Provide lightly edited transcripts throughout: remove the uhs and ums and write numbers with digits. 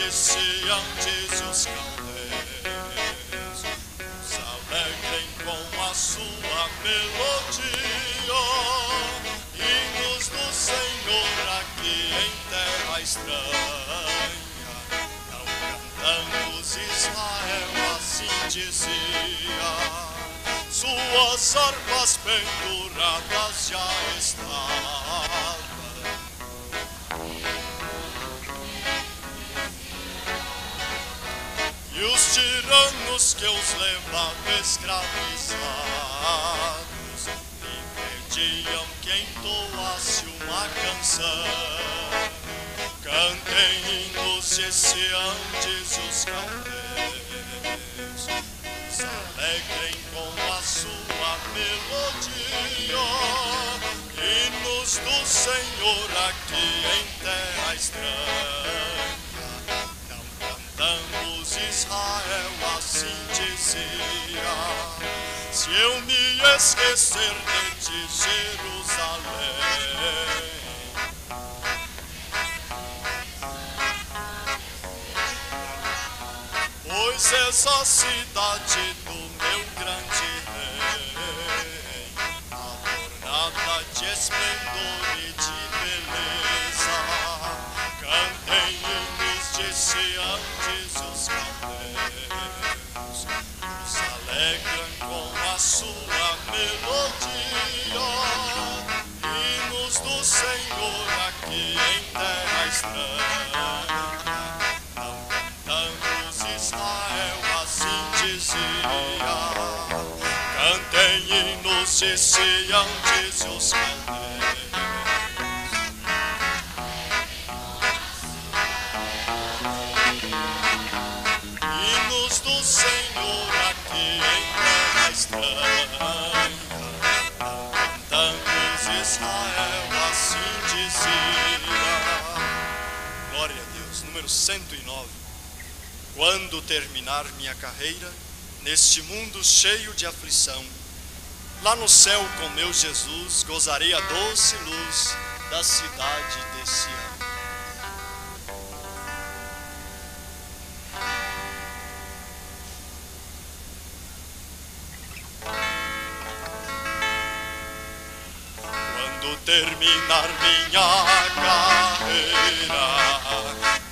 gesseantes e os caldeiros se alegrem com a sua melodia, hinos do Senhor aqui em terra estranha. Não cantamos Israel, assim dizia, suas harpas penduradas já estavam. E os tiranos que os levavam escravizados lhe pediam que entoasse uma canção. Cantem hinos gesseantes e os caldeus se alegrem com a sua melodia, hinos do Senhor aqui em terra estranha. Não cantamos Israel, assim dizia, se eu me esquecer de ti, Jerusalém. Pois és a cidade do meu grande rei, adornada de esplendor e de beleza. Cantem hinos gesseantes os caldeus, se alegram com a sua melodia, hinos do Senhor aqui em terra estranha. Israel, assim dizia, cantem hinos gesseantes e os caldeus. Hinos do Senhor aqui em terra estranha. Cantamos Israel, assim dizia. Glória a Deus. Número 109. Quando terminar minha carreira, neste mundo cheio de aflição, lá no céu com meu Jesus, gozarei a doce luz da cidade de Sião. Quando terminar minha carreira,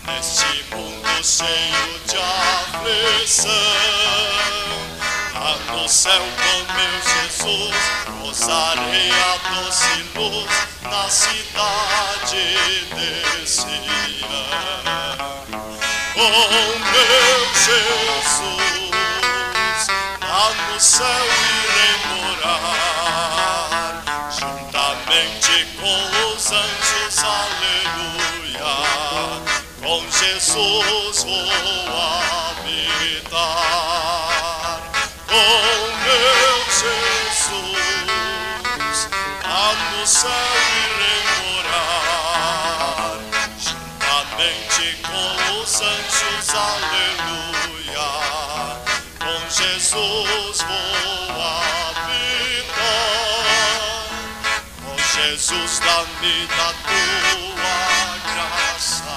neste mundo cheio de aflição, lá no céu com meu Jesus, gozarei a doce luz na cidade de Sião. Com meu Jesus, lá no céu irei morar, juntamente com os anjos, aleluia. Com Jesus vou habitar, com meu Jesus, lá no céu irei morar, juntamente com os anjos, aleluia. Com Jesus vou habitar, com Jesus dá-me da tua graça.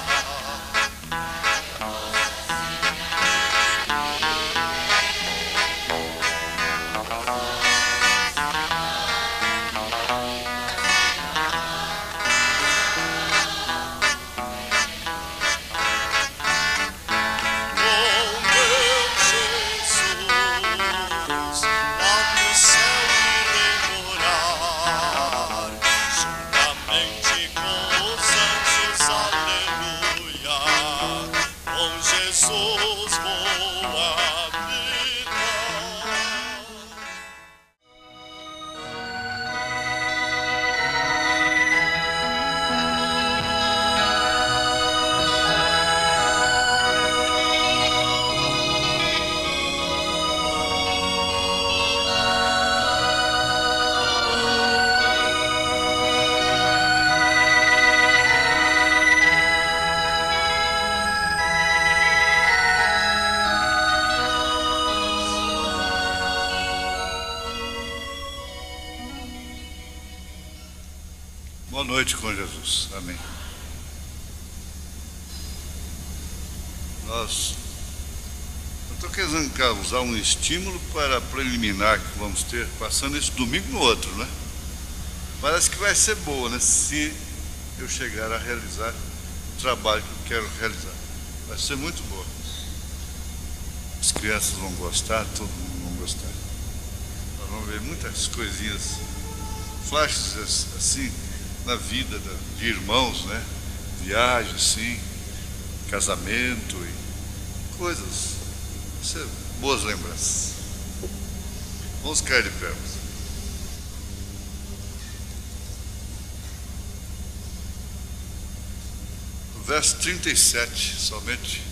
Boa noite com Jesus. Amém. Eu estou querendo causar um estímulo para a preliminar que vamos ter, passando esse domingo no outro, né? Parece que vai ser boa, né? Se eu chegar a realizar o trabalho que eu quero realizar. Vai ser muito boa. As crianças vão gostar, todo mundo vai gostar. Nós vamos ver muitas coisinhas, flashes assim, na vida de irmãos, né? Viagem, assim, casamento e coisas. Vão ser boas lembranças. Vamos cair de pé. Verso 37, somente,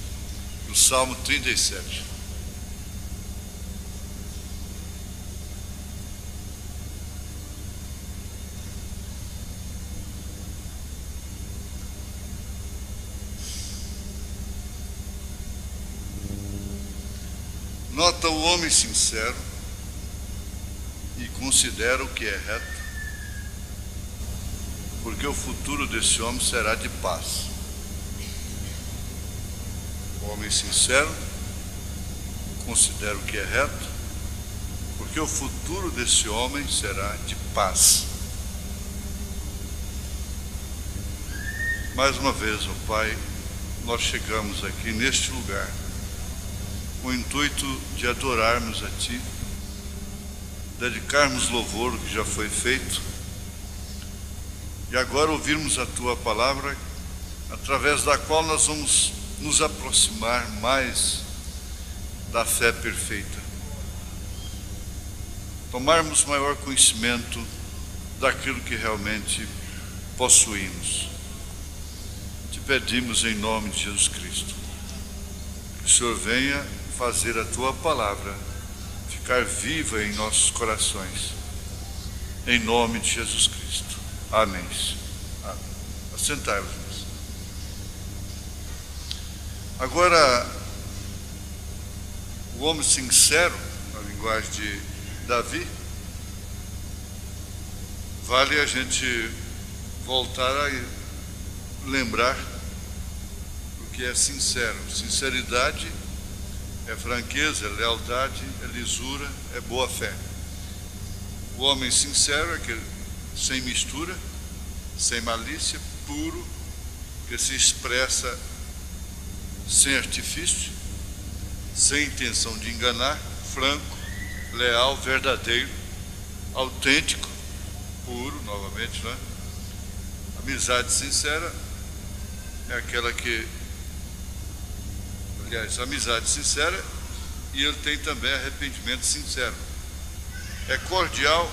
do Salmo 37. Nota o homem sincero e considera o que é reto, porque o futuro desse homem será de paz. O homem sincero considera o que é reto, porque o futuro desse homem será de paz. Mais uma vez, ó Pai, nós chegamos aqui neste lugar com o intuito de adorarmos a Ti, dedicarmos louvor ao que já foi feito e agora ouvirmos a Tua palavra, através da qual nós vamos nos aproximar mais da fé perfeita, tomarmos maior conhecimento daquilo que realmente possuímos. Te pedimos em nome de Jesus Cristo, que o Senhor venha fazer a Tua palavra ficar viva em nossos corações, em nome de Jesus Cristo. Amém. Amém. Assentai-vos. Agora, o homem sincero, na linguagem de Davi, vale a gente voltar a lembrar o que é sincero. Sinceridade é franqueza, é lealdade, é lisura, é boa fé. O homem sincero é aquele sem mistura, sem malícia, puro, que se expressa sem artifício, sem intenção de enganar, franco, leal, verdadeiro, autêntico, puro, novamente, né? Amizade sincera é aquela que, aliás, amizade sincera, e ele tem também arrependimento sincero. É cordial,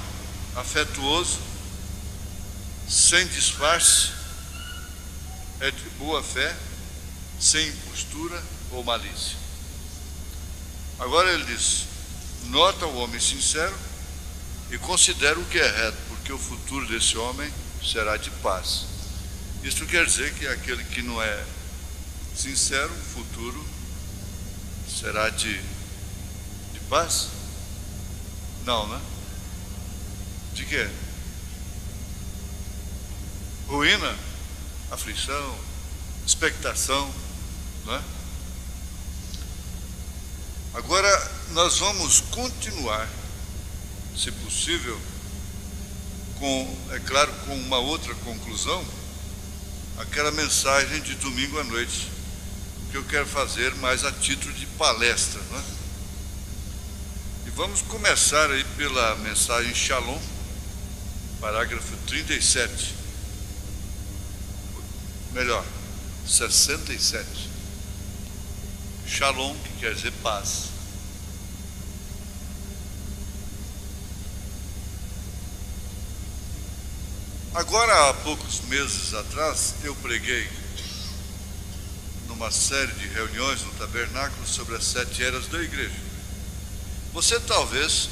afetuoso, sem disfarce, é de boa fé, sem impostura ou malícia. Agora ele diz: nota o homem sincero e considera o que é reto, porque o futuro desse homem será de paz. Isso quer dizer que aquele que não é sincero, o futuro será de paz? Não, né? De quê? Ruína, aflição, expectação, né? Agora nós vamos continuar, se possível, é claro, com uma outra conclusão, aquela mensagem de domingo à noite, que eu quero fazer mais a título de palestra, né? E vamos começar aí pela mensagem Shalom, parágrafo 37. Melhor, 67. Shalom, que quer dizer paz. Agora, há poucos meses atrás, eu preguei numa série de reuniões no tabernáculo sobre as 7 eras da igreja. Você talvez,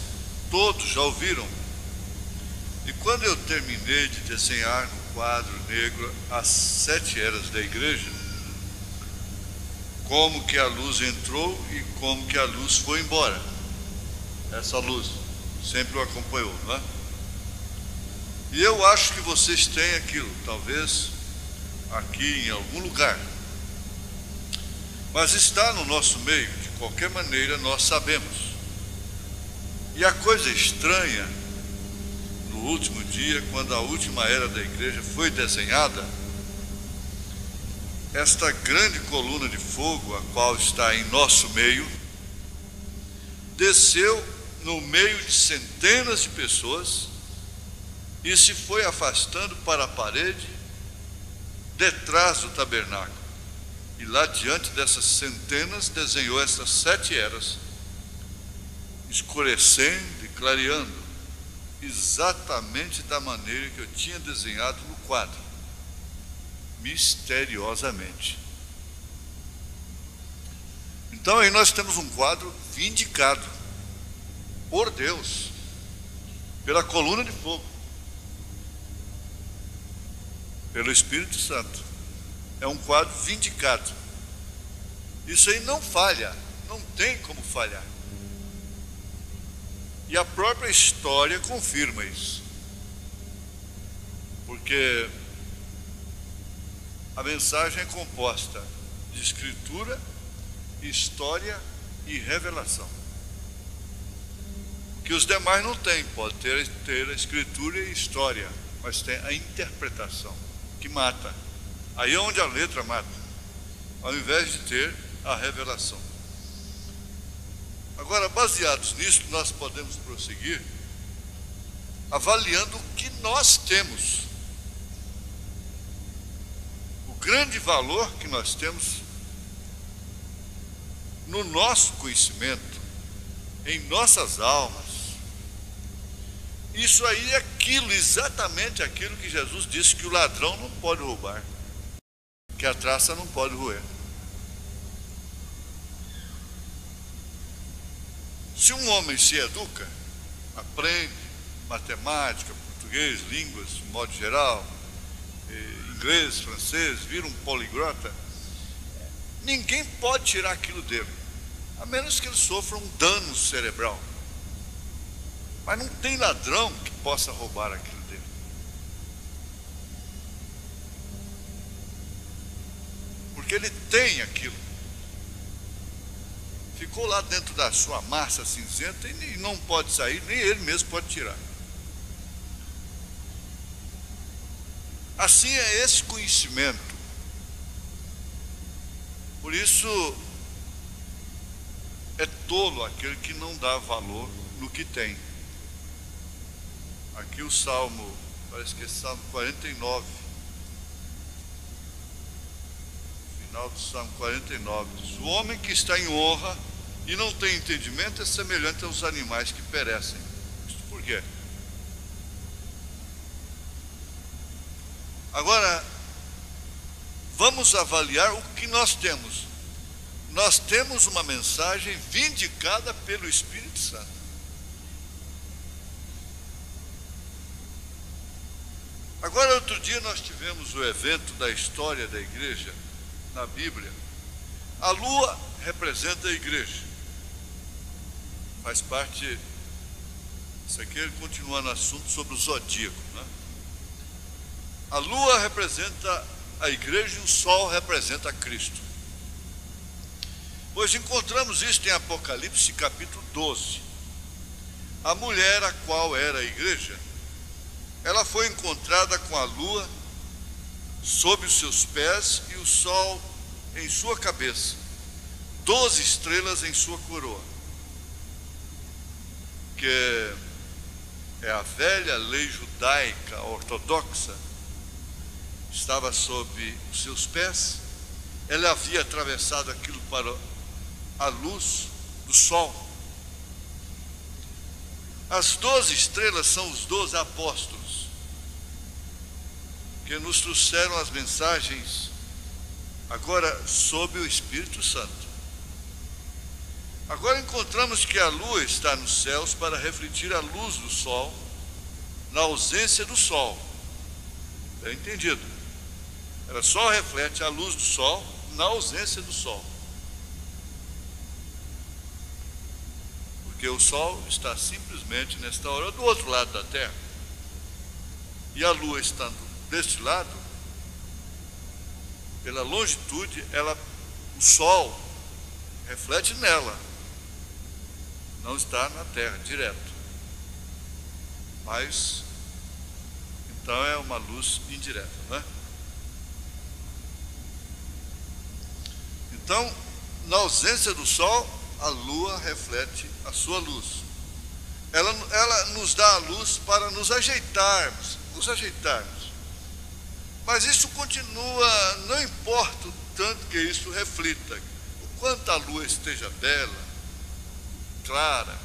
todos já ouviram. E quando eu terminei de desenhar no quadro negro as 7 eras da igreja, como que a luz entrou e como que a luz foi embora. Essa luz sempre o acompanhou, não é? E eu acho que vocês têm aquilo, talvez aqui em algum lugar. mas está no nosso meio, de qualquer maneira nós sabemos. E a coisa estranha, no último dia, quando a última era da igreja foi desenhada, esta grande coluna de fogo, a qual está em nosso meio, desceu no meio de centenas de pessoas e se foi afastando para a parede detrás do tabernáculo. E lá diante dessas centenas desenhou essas 7 eras, escurecendo e clareando, exatamente da maneira que eu tinha desenhado no quadro, misteriosamente. Então aí nós temos um quadro vindicado por Deus, pela coluna de fogo, pelo Espírito Santo. É um quadro vindicado. Isso aí não falha, não tem como falhar. E a própria história confirma isso. Porque a mensagem é composta de escritura, história e revelação. O que os demais não têm, pode ter a escritura e a história, mas tem a interpretação, que mata. Aí é onde a letra mata, ao invés de ter a revelação. Agora, baseados nisso, nós podemos prosseguir avaliando o que nós temos. O grande valor que nós temos no nosso conhecimento, em nossas almas. Isso aí é aquilo, exatamente aquilo que Jesus disse que o ladrão não pode roubar, que a traça não pode roer. Se um homem se educa, aprende matemática, português, línguas, de modo geral, inglês, francês, vira um poliglota, ninguém pode tirar aquilo dele, a menos que ele sofra um dano cerebral. Mas não tem ladrão que possa roubar aquilo dele. Porque ele tem aquilo. Ficou lá dentro da sua massa cinzenta e não pode sair, nem ele mesmo pode tirar. Assim é esse conhecimento. Por isso, é tolo aquele que não dá valor no que tem. Aqui o Salmo, parece que é Salmo 49. Final do Salmo 49. Diz: o homem que está em honra e não tem entendimento é semelhante aos animais que perecem. Isso por quê? Agora, vamos avaliar o que nós temos. Nós temos uma mensagem vindicada pelo Espírito Santo. Agora, outro dia nós tivemos o evento da história da igreja na Bíblia. A lua representa a igreja. Faz parte, isso aqui ele continua no assunto sobre o zodíaco, né? A lua representa a igreja e o sol representa Cristo. Pois encontramos isso em Apocalipse capítulo 12. A mulher, a qual era a igreja, ela foi encontrada com a lua sob os seus pés e o sol em sua cabeça, 12 estrelas em sua coroa, que é a velha lei judaica ortodoxa, estava sob os seus pés. Ela havia atravessado aquilo para a luz do sol. As 12 estrelas são os 12 apóstolos que nos trouxeram as mensagens agora sob o Espírito Santo. Agora encontramos que a lua está nos céus para refletir a luz do sol na ausência do sol. É entendido? Ela só reflete a luz do sol na ausência do sol. Porque o sol está simplesmente nesta hora do outro lado da terra. E a lua estando deste lado, pela longitude, o sol reflete nela, não está na terra direto, mas então é uma luz indireta, né? Então, na ausência do sol, a lua reflete a sua luz. Ela nos dá a luz para nos ajeitarmos. Mas isso continua, não importa o tanto que isso reflita, o quanto a lua esteja bela, clara,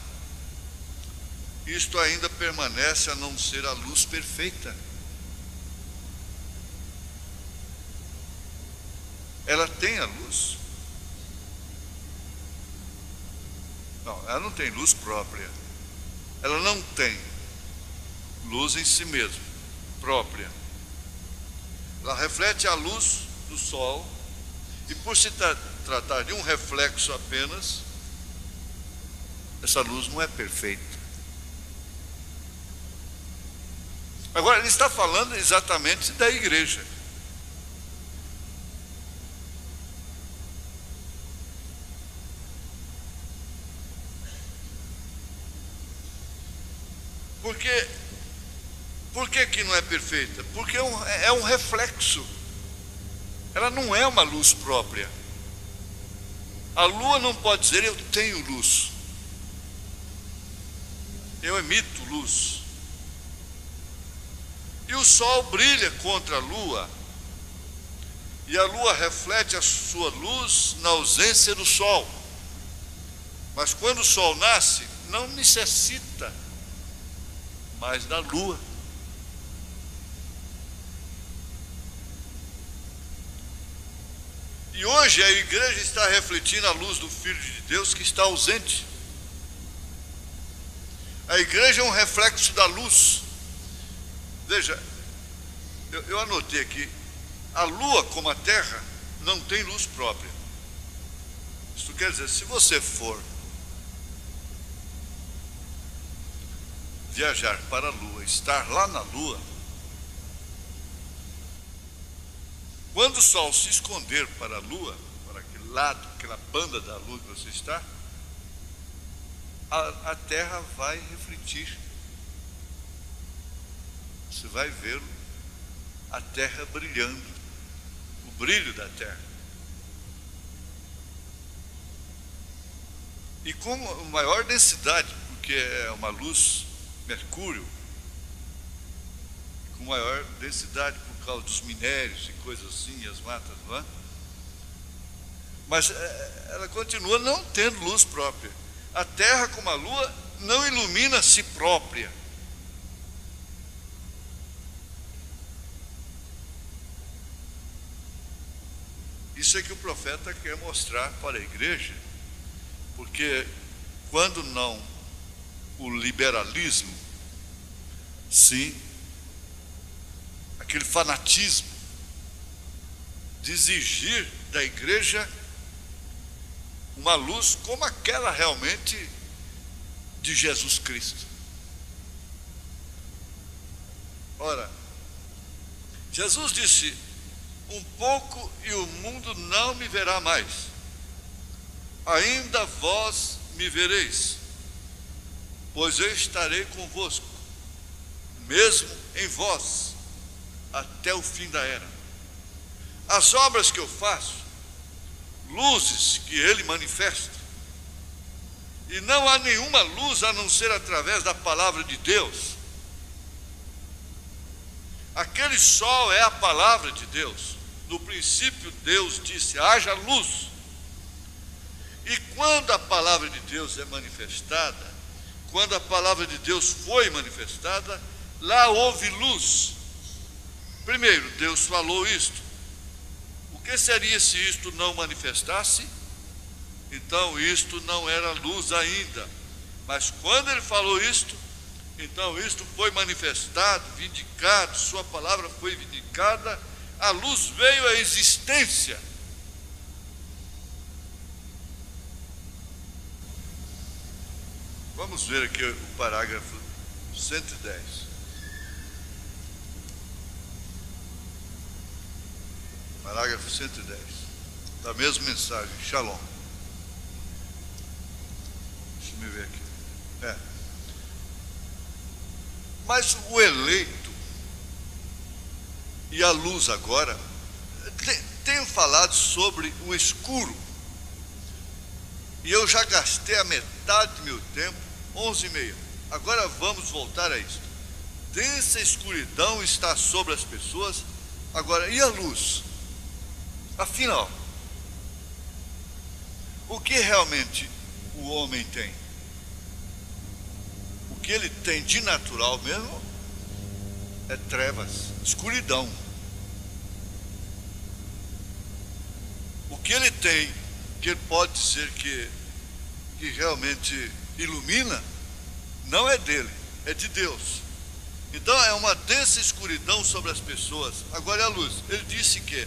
isto ainda permanece a não ser a luz perfeita. Ela tem a luz? Não, ela não tem luz própria. Ela não tem luz em si mesma, própria. Ela reflete a luz do sol, e por se tratar de um reflexo apenas, essa luz não é perfeita. Agora, ele está falando exatamente da igreja. Por que não é perfeita? Porque é um reflexo. Ela não é uma luz própria. A lua não pode dizer eu tenho luz, eu emito luz. E o sol brilha contra a lua, e a lua reflete a sua luz na ausência do sol. Mas quando o sol nasce, não necessita mais da lua. E hoje a igreja está refletindo a luz do Filho de Deus que está ausente. A igreja é um reflexo da luz. Veja, eu anotei aqui, a lua como a terra não tem luz própria. Isso quer dizer, se você for viajar para a lua, estar lá na lua, quando o sol se esconder para a lua, para aquele lado, aquela banda da lua que você está, a terra vai refletir. Você vai ver a terra brilhando, o brilho da terra. E com maior densidade, porque é uma luz mercúrio, com maior densidade por causa dos minérios e coisas assim, as matas, não é? Mas ela continua não tendo luz própria. A terra, como a lua, não ilumina a si própria. Isso é que o profeta quer mostrar para a igreja, porque quando não o liberalismo, sim, aquele fanatismo de exigir da igreja uma luz como aquela realmente de Jesus Cristo. Ora, Jesus disse: um pouco e o mundo não me verá mais, ainda vós me vereis, pois eu estarei convosco, mesmo em vós, até o fim da era. As obras que eu faço, luzes que ele manifesta, e não há nenhuma luz a não ser através da palavra de Deus. Aquele sol é a palavra de Deus. No princípio Deus disse: haja luz. E quando a palavra de Deus é manifestada, quando a palavra de Deus foi manifestada, lá houve luz. Primeiro, Deus falou isto. O que seria se isto não manifestasse? Então isto não era luz ainda. Mas quando ele falou isto, então isto foi manifestado, vindicado, sua palavra foi vindicada, a luz veio à existência. Vamos ver aqui o parágrafo 110. Parágrafo 110, da mesma mensagem, Shalom. me ver aqui. Mas o eleito e a luz agora, tenho falado sobre o escuro. E eu já gastei a metade do meu tempo, 11h30. Agora vamos voltar a isso. Densa escuridão está sobre as pessoas. Agora, e a luz? Afinal, o que realmente o homem tem? O que ele tem de natural mesmo é trevas, escuridão. O que ele tem, que ele pode dizer que realmente ilumina, não é dele, é de Deus. Então é uma densa escuridão sobre as pessoas. Agora é a luz. Ele disse que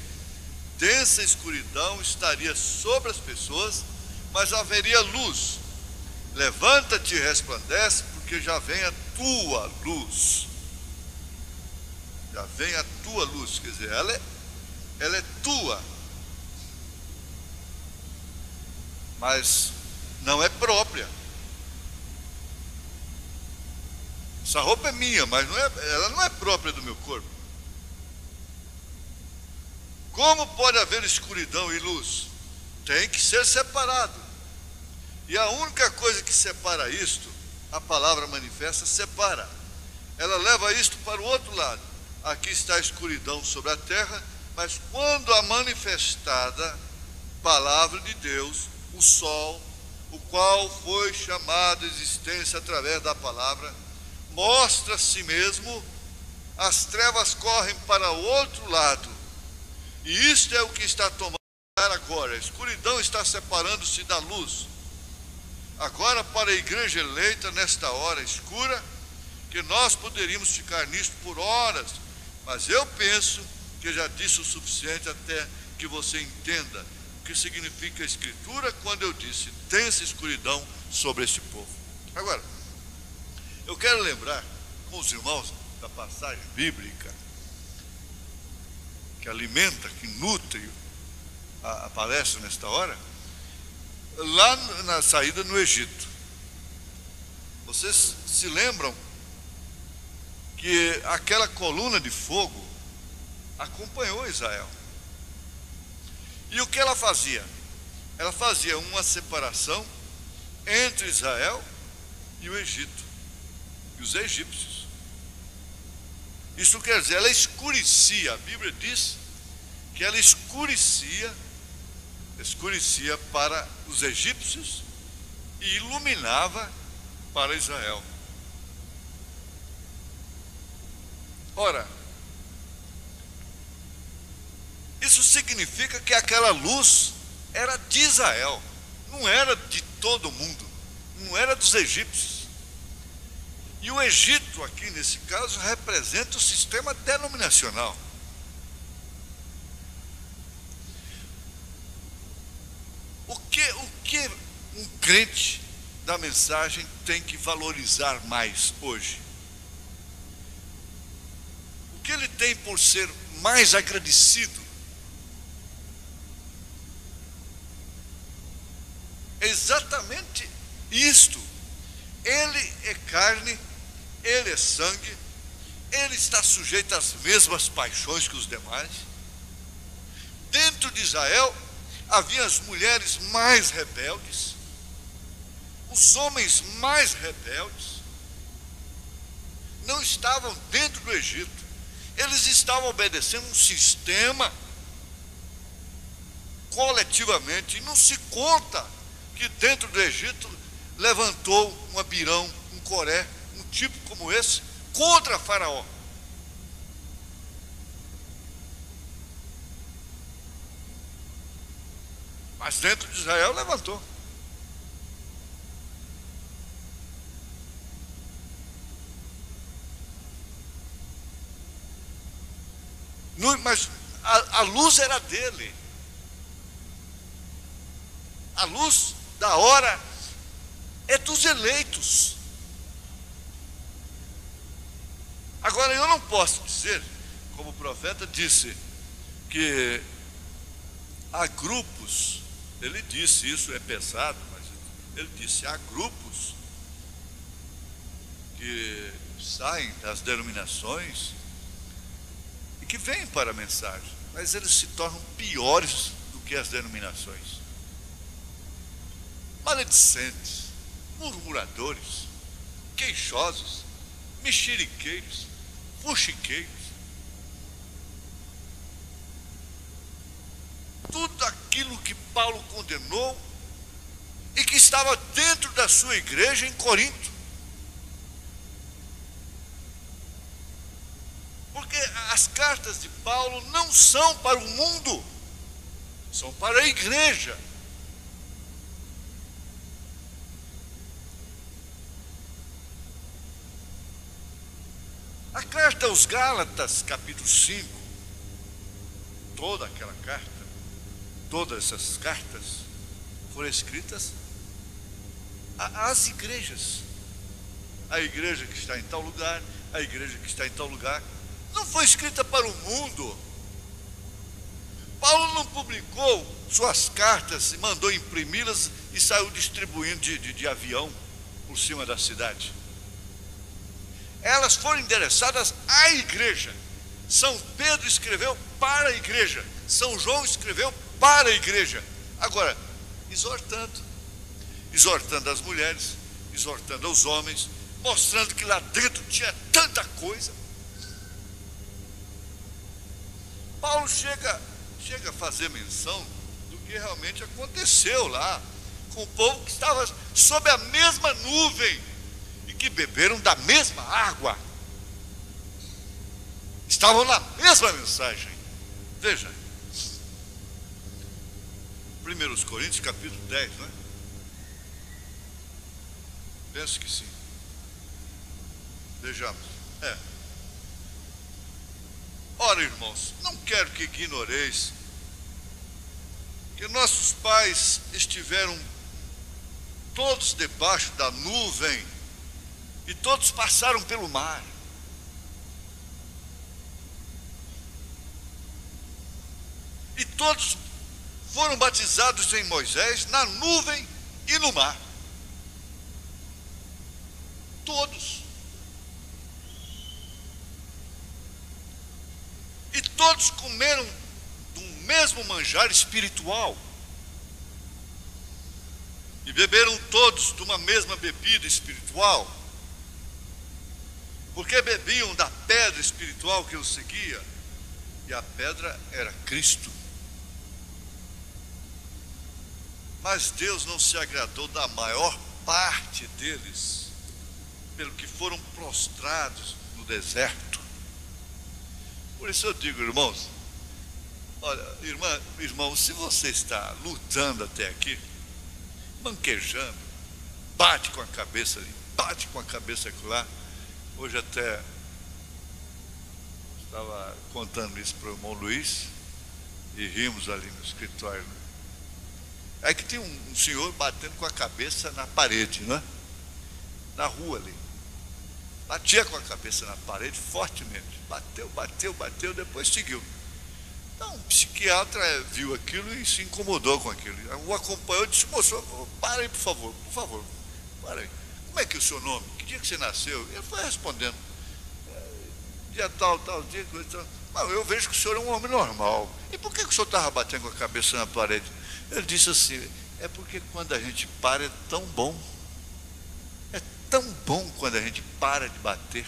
densa escuridão estaria sobre as pessoas, mas haveria luz. Levanta-te e resplandece, porque já vem a tua luz. Já vem a tua luz, quer dizer, ela é tua, mas não é própria. Essa roupa é minha, mas ela não é própria do meu corpo. Como pode haver escuridão e luz? Tem que ser separado. E a única coisa que separa isto, a palavra manifesta, separa. Ela leva isto para o outro lado. Aqui está a escuridão sobre a terra, mas quando a manifestada palavra de Deus, o sol, o qual foi chamado à existência através da palavra, mostra a si mesmo, as trevas correm para o outro lado. E isto é o que está tomando lugar agora. A escuridão está separando-se da luz. Agora, para a igreja eleita, nesta hora escura, que nós poderíamos ficar nisto por horas, mas eu penso que já disse o suficiente até que você entenda o que significa a Escritura quando eu disse densa escuridão sobre este povo. Agora, eu quero lembrar com os irmãos da passagem bíblica que alimenta, que nutre a palestra nesta hora, lá na saída no Egito. Vocês se lembram que aquela coluna de fogo acompanhou Israel. E o que ela fazia? Ela fazia uma separação entre Israel e o Egito, e os egípcios. Isso quer dizer, ela escurecia, a Bíblia diz que ela escurecia para os egípcios e iluminava para Israel. Ora, isso significa que aquela luz era de Israel, não era de todo mundo, não era dos egípcios. E o Egito, aqui nesse caso, representa o sistema denominacional. O que um crente da mensagem tem que valorizar mais hoje? O que ele tem por ser mais agradecido? É exatamente isto. Ele é carne, ele é sangue, ele está sujeito às mesmas paixões que os demais. Dentro de Israel havia as mulheres mais rebeldes, os homens mais rebeldes, não estavam dentro do Egito, eles estavam obedecendo um sistema coletivamente, e não se conta que dentro do Egito levantou um Abirão, um Coré, um tipo como esse, contra Faraó. Mas dentro de Israel levantou. Mas a luz era dele. A luz da hora é dos eleitos. Agora, eu não posso dizer, como o profeta disse, que há grupos, ele disse isso, é pesado, mas ele disse: há grupos que saem das denominações e que vêm para a mensagem, mas eles se tornam piores do que as denominações. Maledicentes, murmuradores, queixosos, mexeriqueiros, fuxiqueiros. Tudo aquilo que Paulo condenou e que estava dentro da sua igreja em Corinto. Porque as cartas de Paulo não são para o mundo, são para a igreja. A carta aos Gálatas, capítulo 5, toda aquela carta, todas essas cartas foram escritas às igrejas. A igreja que está em tal lugar, a igreja que está em tal lugar. Não foi escrita para o mundo. Paulo não publicou suas cartas e mandou imprimi-las e saiu distribuindo de avião por cima da cidade. Elas foram endereçadas à igreja. São Pedro escreveu para a igreja. São João escreveu para a igreja. Agora, exortando as mulheres, exortando aos homens, mostrando que lá dentro tinha tanta coisa. Paulo chega a fazer menção do que realmente aconteceu lá, com o povo que estava sob a mesma nuvem e que beberam da mesma água. Estavam na mesma mensagem. Veja, 1 Coríntios capítulo 10, não é? Penso que sim. Vejamos. Ora, irmãos, não quero que ignoreis que nossos pais estiveram todos debaixo da nuvem e todos passaram pelo mar. E todos foram batizados em Moisés, na nuvem e no mar. Todos. E todos comeram do mesmo manjar espiritual. E beberam todos de uma mesma bebida espiritual. Porque bebiam da pedra espiritual que os seguia. E a pedra era Cristo. Mas Deus não se agradou da maior parte deles, pelo que foram prostrados no deserto. Por isso eu digo, irmãos, olha, irmão, se você está lutando até aqui, manquejando, bate com a cabeça ali, bate com a cabeça lá. Hoje até estava contando isso para o irmão Luiz e rimos ali no escritório, né? Aí que tem um senhor batendo com a cabeça na parede, né? Na rua ali. Batia com a cabeça na parede fortemente. Bateu, depois seguiu. Então, um psiquiatra viu aquilo e se incomodou com aquilo. O acompanhou e disse: moço, para aí, por favor, para aí. Como é que é o seu nome? Que dia que você nasceu? Ele foi respondendo: dia tal dia, coisa tal. Mas eu vejo que o senhor é um homem normal. E por que o senhor estava batendo com a cabeça na parede? Ele disse assim: é porque quando a gente para é tão bom. É tão bom quando a gente para de bater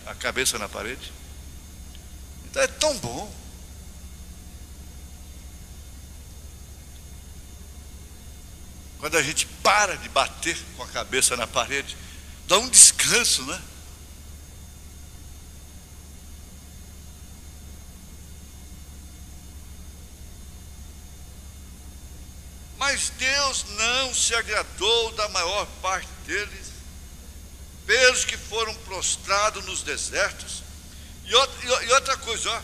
a cabeça na parede. Então é tão bom. Quando a gente para de bater com a cabeça na parede, dá um descanso, né? Mas Deus não se agradou da maior parte deles, pelos que foram prostrados nos desertos. E outra coisa, ó,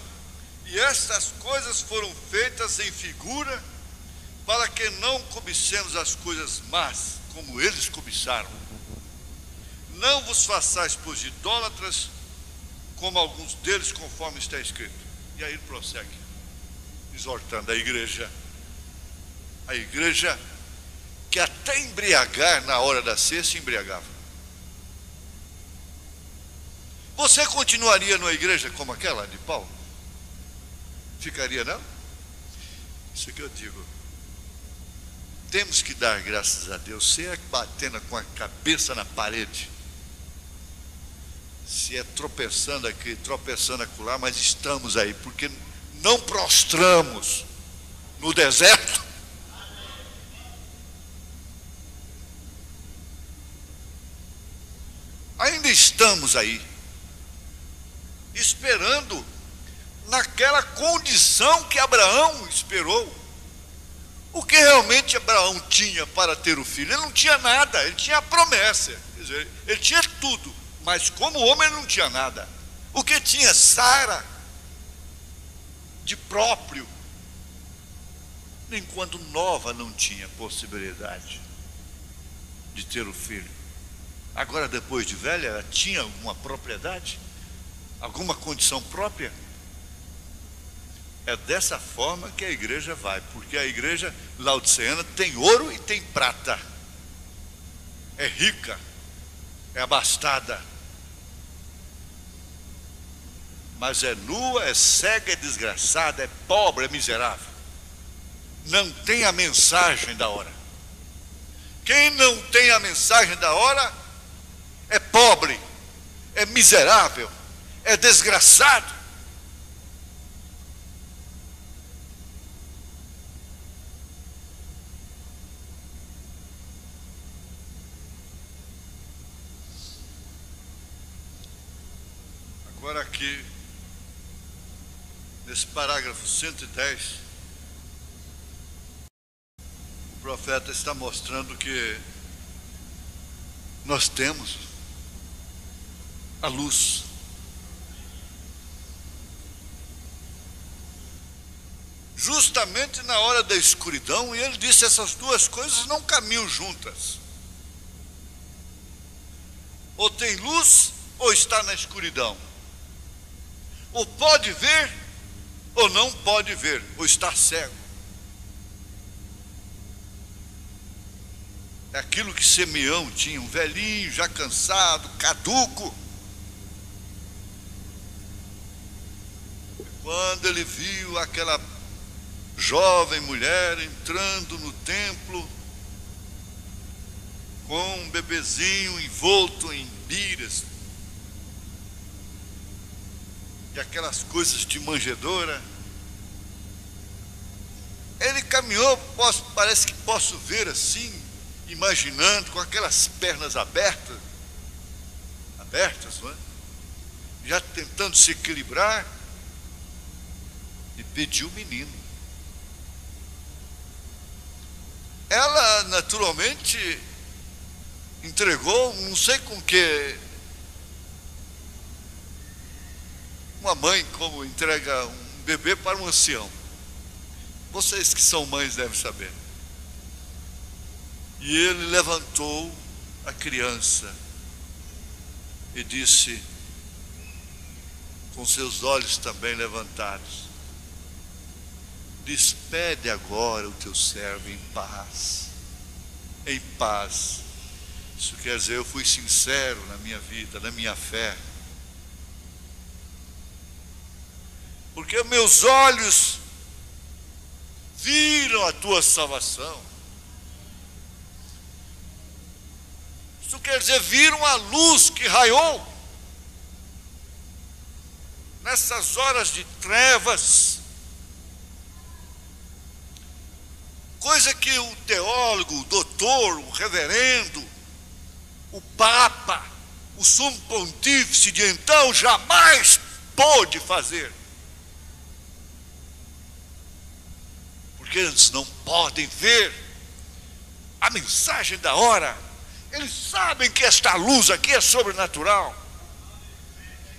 e estas coisas foram feitas em figura, para que não cobicemos as coisas más, como eles cobiçaram. Não vos façais, pois, idólatras, como alguns deles, conforme está escrito. E aí ele prossegue, exortando a igreja que até embriagar na hora da ceia se embriagava. Você continuaria numa igreja como aquela de Paulo? Ficaria não? Isso que eu digo. Temos que dar graças a Deus, se é batendo com a cabeça na parede, se é tropeçando aqui, tropeçando acolá, mas estamos aí, porque não prostramos no deserto. Ainda estamos aí, esperando naquela condição que Abraão esperou. O que realmente Abraão tinha para ter o filho? Ele não tinha nada, ele tinha a promessa, quer dizer, ele tinha tudo, mas como homem ele não tinha nada. O que tinha Sara de próprio, enquanto nova não tinha possibilidade de ter o filho. Agora, depois de velha, ela tinha alguma propriedade, alguma condição própria. É dessa forma que a igreja vai, porque a igreja laodiceana tem ouro e tem prata, é rica, é abastada, mas é nua, é cega, é desgraçada, é pobre, é miserável, não tem a mensagem da hora. Quem não tem a mensagem da hora é pobre, é miserável, é desgraçado. Agora aqui, nesse parágrafo 110, o profeta está mostrando que nós temos a luz. Justamente na hora da escuridão, e ele disse: essas duas coisas não caminham juntas. Ou tem luz, ou está na escuridão. Ou pode ver, ou não pode ver, ou está cego. É aquilo que Simeão tinha, um velhinho, já cansado, caduco. Quando ele viu aquela jovem mulher entrando no templo, com um bebezinho envolto em biras, e aquelas coisas de manjedoura, ele caminhou, parece que posso ver assim, imaginando, com aquelas pernas abertas, não é? Já tentando se equilibrar, e pediu o menino. Ela naturalmente entregou, não sei com que, uma mãe como entrega um bebê para um ancião. Vocês que são mães devem saber. E ele levantou a criança e disse, com seus olhos também levantados: despede agora o teu servo em paz. Em paz. Isso quer dizer, eu fui sincero na minha vida, na minha fé. Porque meus olhos viram a tua salvação. Isso quer dizer, viram a luz que raiou nessas horas de trevas. Coisa que o teólogo, o doutor, o reverendo, o papa, o sumo pontífice de então jamais pôde fazer. Porque eles não podem ver a mensagem da hora. Eles sabem que esta luz aqui é sobrenatural.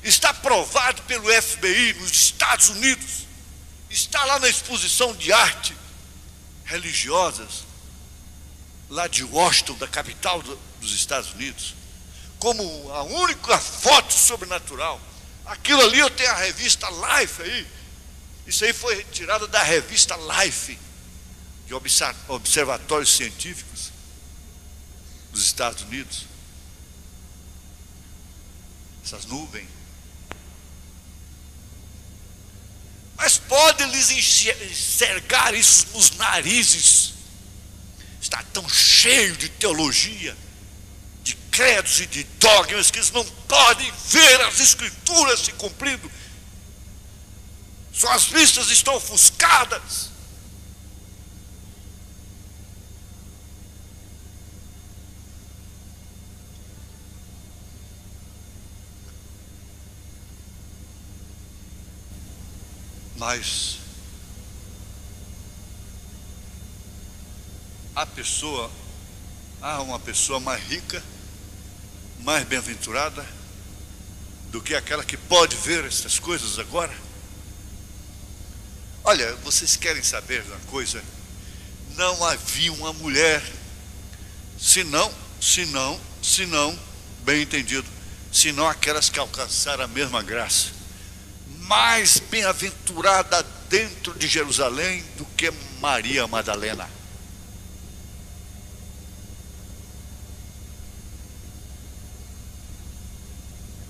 Está provado pelo FBI nos Estados Unidos. Está lá na exposição de arte religiosas, lá de Washington, da capital dos Estados Unidos, como a única foto sobrenatural. Aquilo ali, eu tenho a revista Life aí. Isso aí foi retirado da revista Life, de observatórios científicos. dos Estados Unidos. Essas nuvens. Mas pode lhes enxergar isso nos narizes. Está tão cheio de teologia, de credos e de dogmas, que eles não podem ver as Escrituras se cumprindo. Suas vistas estão ofuscadas. Mas há uma pessoa mais rica, mais bem-aventurada do que aquela que pode ver essas coisas agora. Olha, vocês querem saber de uma coisa? Não havia uma mulher, senão, bem entendido, senão aquelas que alcançaram a mesma graça, mais bem-aventurada dentro de Jerusalém do que Maria Madalena.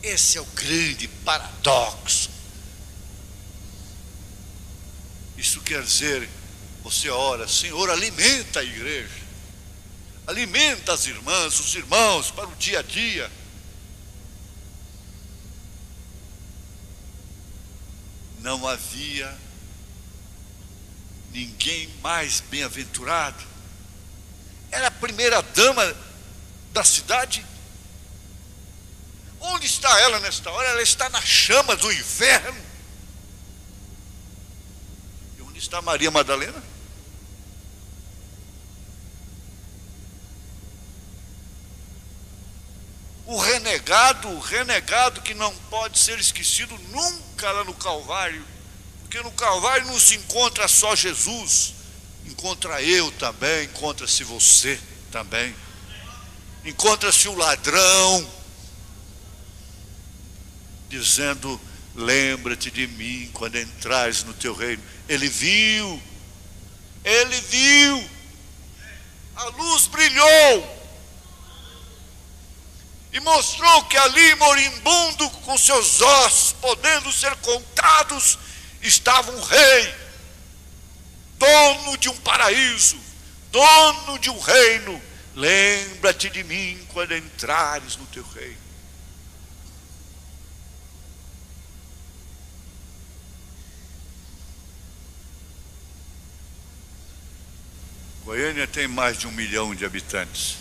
Esse é o grande paradoxo. Isso quer dizer, você ora, Senhor, alimenta a igreja, alimenta as irmãs, os irmãos para o dia a dia. Não havia ninguém mais bem-aventurado. Era a primeira dama da cidade. Onde está ela nesta hora? Ela está na chama do inferno. E onde está Maria Madalena? O renegado que não pode ser esquecido nunca lá no Calvário, porque no Calvário não se encontra só Jesus, encontra eu também, encontra-se você também, encontra-se o ladrão, dizendo, lembra-te de mim quando entrares no teu reino. Ele viu, a luz brilhou, e mostrou que ali, moribundo, com seus ossos podendo ser contados, estava um rei, dono de um paraíso, dono de um reino. Lembra-te de mim quando entrares no teu reino. Goiânia tem mais de 1 milhão de habitantes.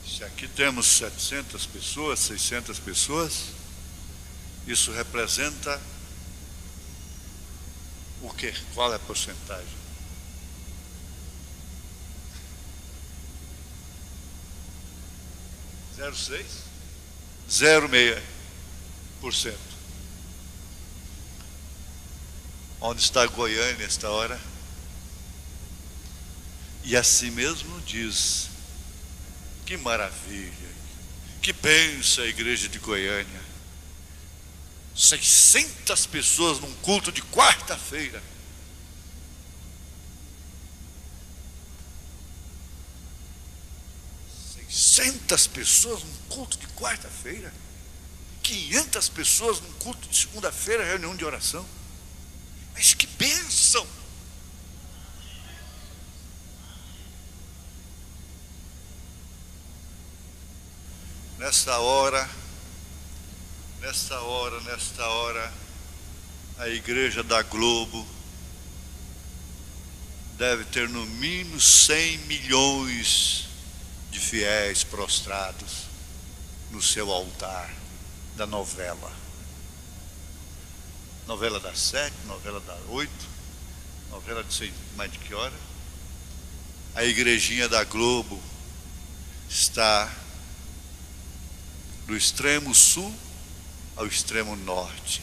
Se aqui temos 700 pessoas, 600 pessoas, isso representa o quê? Qual é a porcentagem? 0,6? 0,6%. Onde está Goiânia nesta hora? E assim mesmo diz, que maravilha, que bênção a igreja de Goiânia. 600 pessoas num culto de quarta-feira. Seiscentas pessoas num culto de quarta-feira. 500 pessoas num culto de segunda-feira, reunião de oração. Mas que bênção! Nesta hora, a igreja da Globo deve ter no mínimo 100 milhões de fiéis prostrados no seu altar da novela. Novela das 7, novela das 8, novela de sei mais de que hora. A igrejinha da Globo está do extremo sul ao extremo norte,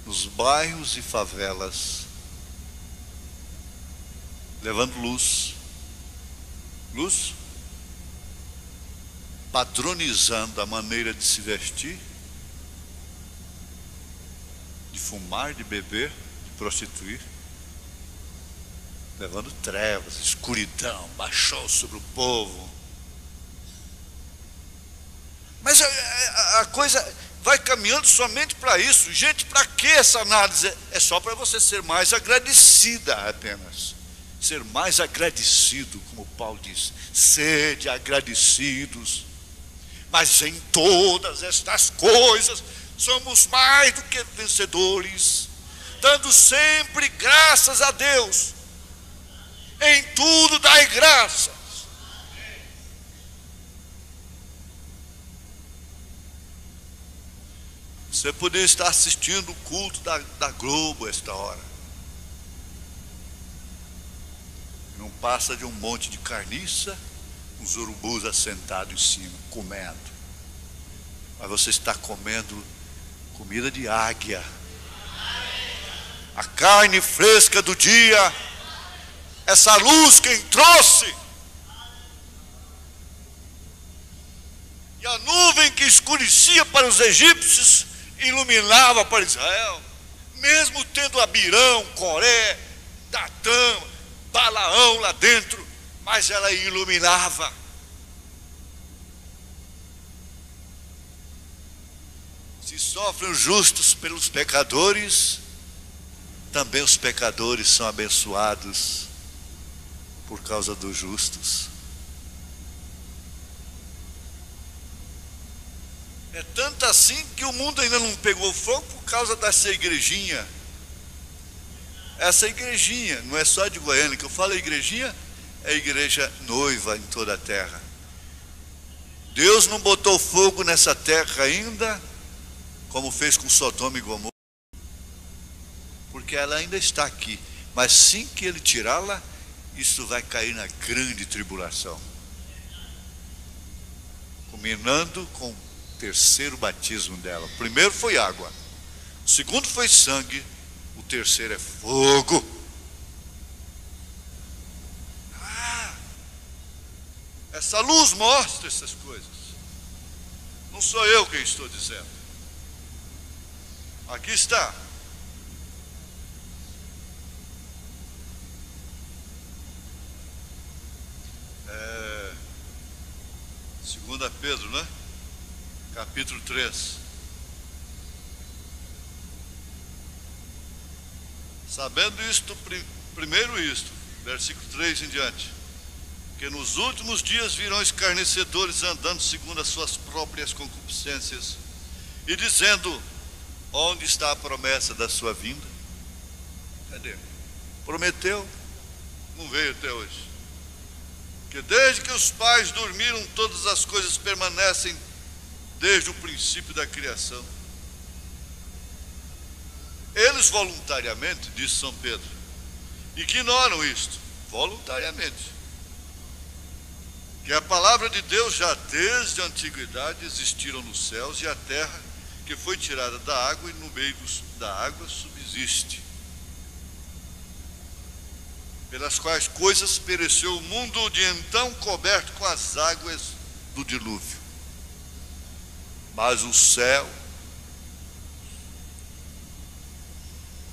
nos bairros e favelas, levando luz, padronizando a maneira de se vestir, de fumar, de beber, de prostituir, levando trevas, escuridão, baixou sobre o povo. Mas a coisa vai caminhando somente para isso. Gente, para que essa análise? É só para você ser mais agradecida apenas. Ser mais agradecido, como Paulo diz. Sede agradecidos. Mas em todas estas coisas somos mais do que vencedores, dando sempre graças a Deus. Em tudo dai graças. Você poderia estar assistindo o culto da Globo esta hora. Não passa de um monte de carniça, uns urubus assentados em cima, comendo. Mas você está comendo comida de águia. A carne fresca do dia. Essa luz quem trouxe. E a nuvem que escurecia para os egípcios iluminava para Israel, mesmo tendo Abirão, Coré, Datã, Balaão lá dentro, mas ela iluminava. Se sofrem os justos pelos pecadores, também os pecadores são abençoados por causa dos justos. É tanto assim que o mundo ainda não pegou fogo por causa dessa igrejinha. Essa igrejinha, não é só de Goiânia, que eu falo igrejinha, é a igreja noiva em toda a terra. Deus não botou fogo nessa terra ainda, como fez com Sodoma e Gomorra, porque ela ainda está aqui. Mas sim que ele tirá-la, isso vai cair na grande tribulação, culminando com o terceiro batismo dela. O primeiro foi água, o segundo foi sangue, o terceiro é fogo. Essa luz mostra essas coisas. Não sou eu quem estou dizendo. Aqui está. Segunda Pedro, né? Capítulo 3. Sabendo isto, primeiro isto, versículo 3 em diante, que nos últimos dias virão escarnecedores andando segundo as suas próprias concupiscências, e dizendo: onde está a promessa da sua vinda? Cadê? Prometeu, não veio até hoje. Que desde que os pais dormiram, todas as coisas permanecem desde o princípio da criação. Eles voluntariamente, diz São Pedro, ignoram isto, voluntariamente, que a palavra de Deus já desde a antiguidade existiram nos céus e a terra, que foi tirada da água e no meio da água subsiste, pelas quais coisas pereceu o mundo de então coberto com as águas do dilúvio. Mas o céu,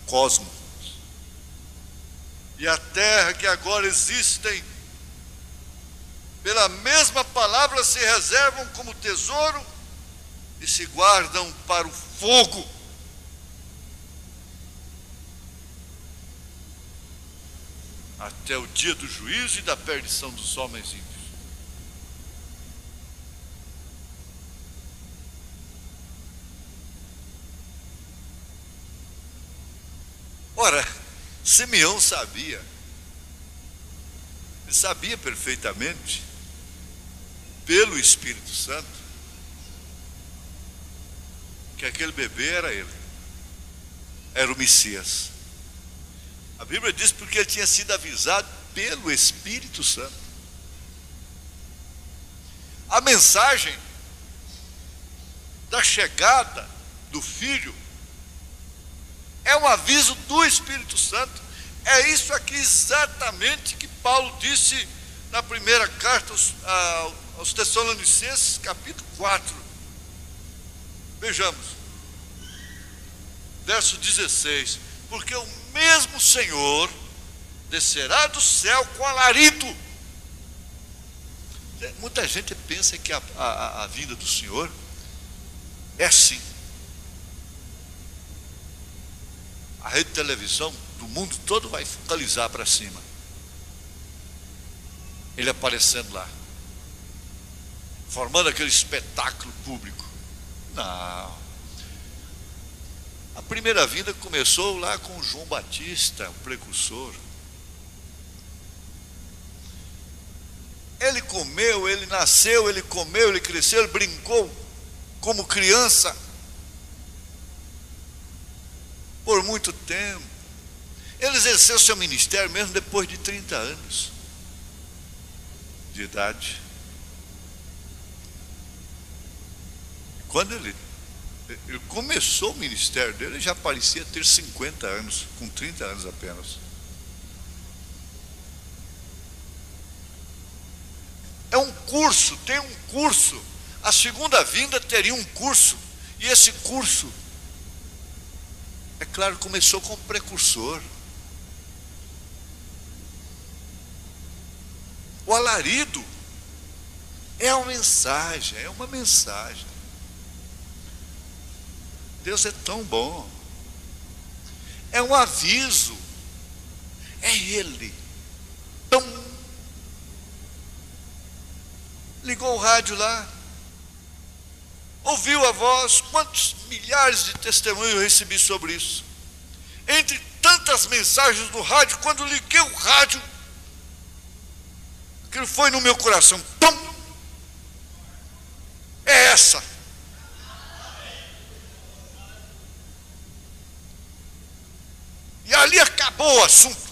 cosmos e a terra que agora existem, pela mesma palavra se reservam como tesouro e se guardam para o fogo, até o dia do juízo e da perdição dos homens ímpios. Ora, Simeão sabia, ele sabia perfeitamente, pelo Espírito Santo, que aquele bebê era ele, era o Messias. A Bíblia diz porque ele tinha sido avisado pelo Espírito Santo. A mensagem da chegada do Filho é um aviso do Espírito Santo. É isso aqui exatamente que Paulo disse na primeira carta aos Tessalonicenses, capítulo 4. Vejamos, verso 16: porque o mesmo Senhor descerá do céu com alarido. Muita gente pensa que a vinda do Senhor é assim. A rede de televisão do mundo todo vai focalizar para cima. Ele aparecendo lá, formando aquele espetáculo público. Não. A primeira vinda começou lá com João Batista, o precursor. Ele comeu, ele nasceu, ele comeu, ele cresceu, ele brincou como criança por muito tempo. Ele exerceu seu ministério mesmo depois de 30 anos de idade. Quando ele começou o ministério dele, ele já parecia ter 50 anos, com 30 anos apenas. É um curso, tem um curso. A segunda vinda teria um curso. E esse curso, é claro, começou com o precursor. O alarido é uma mensagem, é uma mensagem. Deus é tão bom. É um aviso. É Ele. Tão. Ligou o rádio lá, ouviu a voz. Quantos milhares de testemunhos eu recebi sobre isso. Entre tantas mensagens do rádio, quando liguei o rádio, aquilo foi no meu coração. Pum! É essa. E ali acabou o assunto.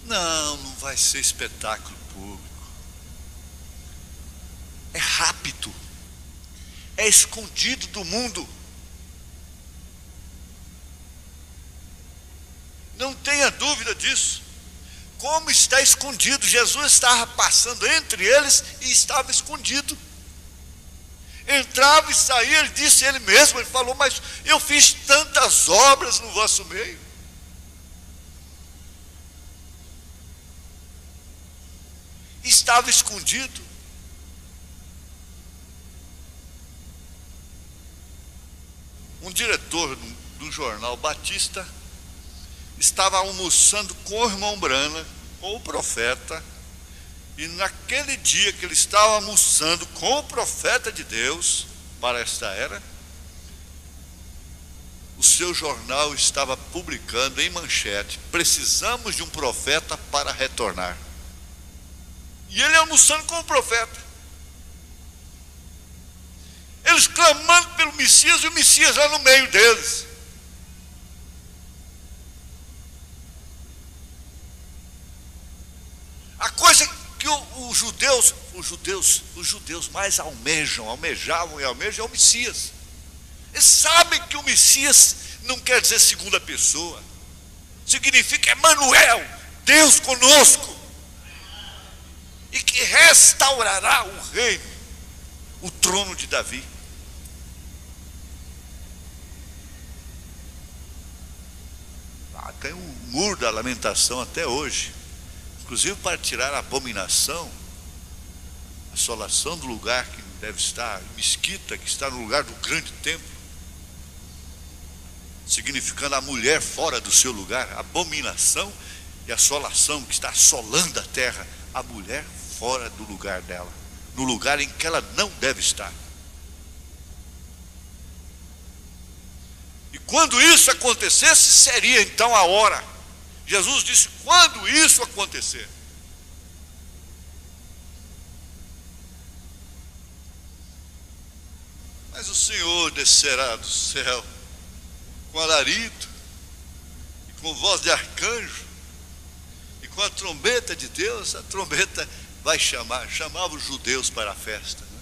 Não vai ser espetáculo público. É rápido. É escondido do mundo. Não tenha dúvida disso. Como está escondido? Jesus estava passando entre eles e estava escondido. Entrava e saía, ele disse ele mesmo, ele falou, mas eu fiz tantas obras no vosso meio. Estava escondido. Um diretor do jornal Batista estava almoçando com o irmão Brana, com o profeta, e naquele dia que ele estava almoçando com o profeta de Deus, para esta era, o seu jornal estava publicando em manchete: precisamos de um profeta para retornar. E ele almoçando com o profeta, eles clamando pelo Messias, e o Messias lá no meio deles. A coisa que os judeus mais almejavam é o Messias. Eles sabem que o Messias não quer dizer segunda pessoa, significa Emanuel, Deus conosco. E que restaurará o reino, o trono de Davi. Tem um muro da lamentação até hoje, inclusive para tirar a abominação, a assolação do lugar que deve estar, a mesquita que está no lugar do grande templo, significando a mulher fora do seu lugar, abominação e assolação que está assolando a terra, a mulher fora do lugar dela, no lugar em que ela não deve estar. E quando isso acontecesse, seria então a hora. Jesus disse: quando isso acontecer. Mas o Senhor descerá do céu com alarido, e com voz de arcanjo, e com a trombeta de Deus. A trombeta vai chamava os judeus para a festa, né?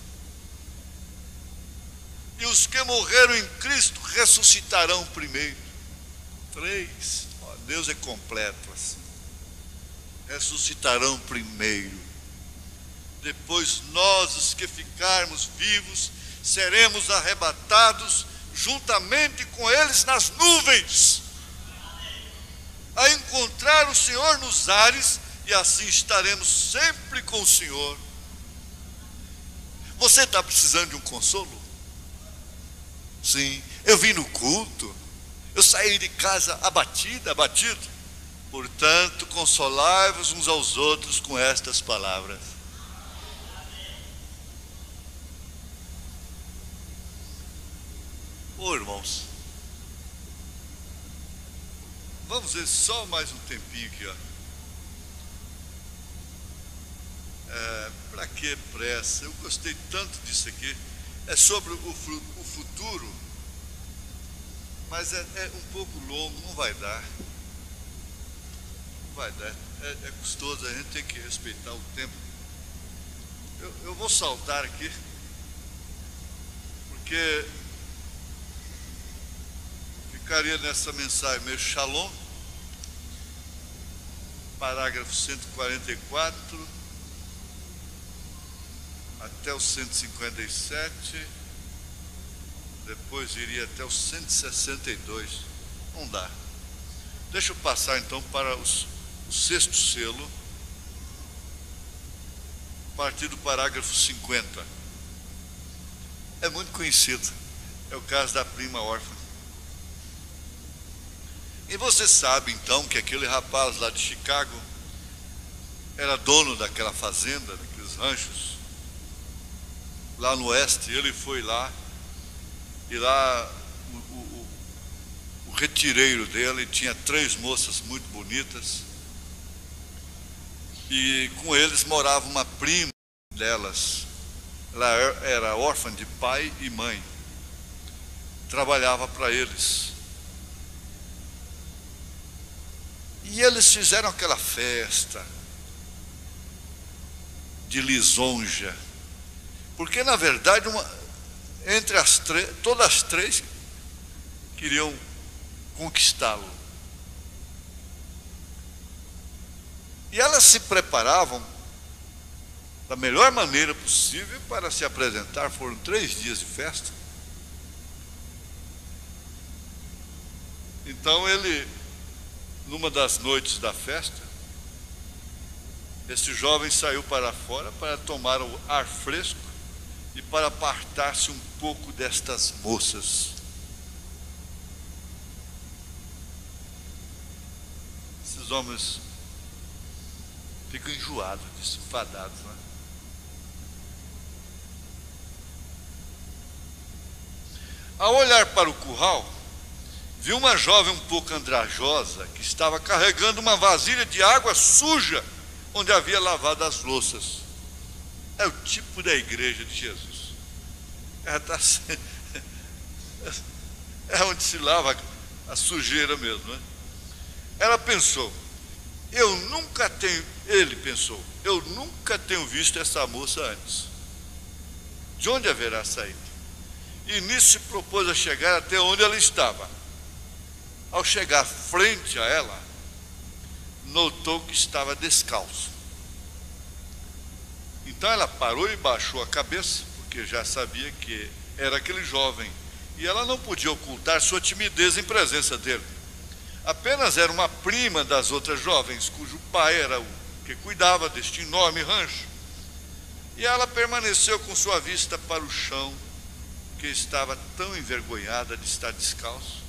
E os que morreram em Cristo ressuscitarão primeiro. 3, Deus é completo assim. Ressuscitarão primeiro. Depois nós, os que ficarmos vivos, seremos arrebatados juntamente com eles nas nuvens, a encontrar o Senhor nos ares, e assim estaremos sempre com o Senhor. Você está precisando de um consolo? Sim, eu vim no culto, eu saí de casa abatido. Portanto, consolai-vos uns aos outros com estas palavras. Irmãos, vamos ver só mais um tempinho aqui, ó. Para que pressa? Eu gostei tanto disso aqui. É sobre o futuro, mas é um pouco longo, não vai dar. Não vai dar. É custoso, a gente tem que respeitar o tempo. Eu vou saltar aqui, porque ficaria nessa mensagem meio shalom, parágrafo 144 até o 157, depois iria até o 162, não dá. Deixa eu passar então para o sexto selo, a partir do parágrafo 50. É muito conhecido, é o caso da prima órfã. E você sabe então que aquele rapaz lá de Chicago era dono daquela fazenda, daqueles ranchos, lá no oeste. Ele foi lá, e lá o retireiro dele tinha 3 moças muito bonitas, e com eles morava uma prima delas. Ela era órfã de pai e mãe, trabalhava para eles. E eles fizeram aquela festa de lisonja, porque na verdade entre todas as 3 queriam conquistá-lo. E elas se preparavam da melhor maneira possível para se apresentar. Foram 3 dias de festa. Então ele, numa das noites da festa, esse jovem saiu para fora para tomar o ar fresco e para apartar-se um pouco destas moças. Esses homens ficam enjoados disso, enfadados, né? Ao olhar para o curral, viu uma jovem um pouco andrajosa que estava carregando uma vasilha de água suja onde havia lavado as louças. É o tipo da igreja de Jesus. É onde se lava a sujeira mesmo, né? Ele pensou, eu nunca tenho visto essa moça antes. De onde haverá saído? E nisso se propôs a chegar até onde ela estava. Ao chegar frente a ela, notou que estava descalço. Então ela parou e baixou a cabeça, porque já sabia que era aquele jovem, e ela não podia ocultar sua timidez em presença dele. Apenas era uma prima das outras jovens, cujo pai era o que cuidava deste enorme rancho. E ela permaneceu com sua vista para o chão, que estava tão envergonhada de estar descalço.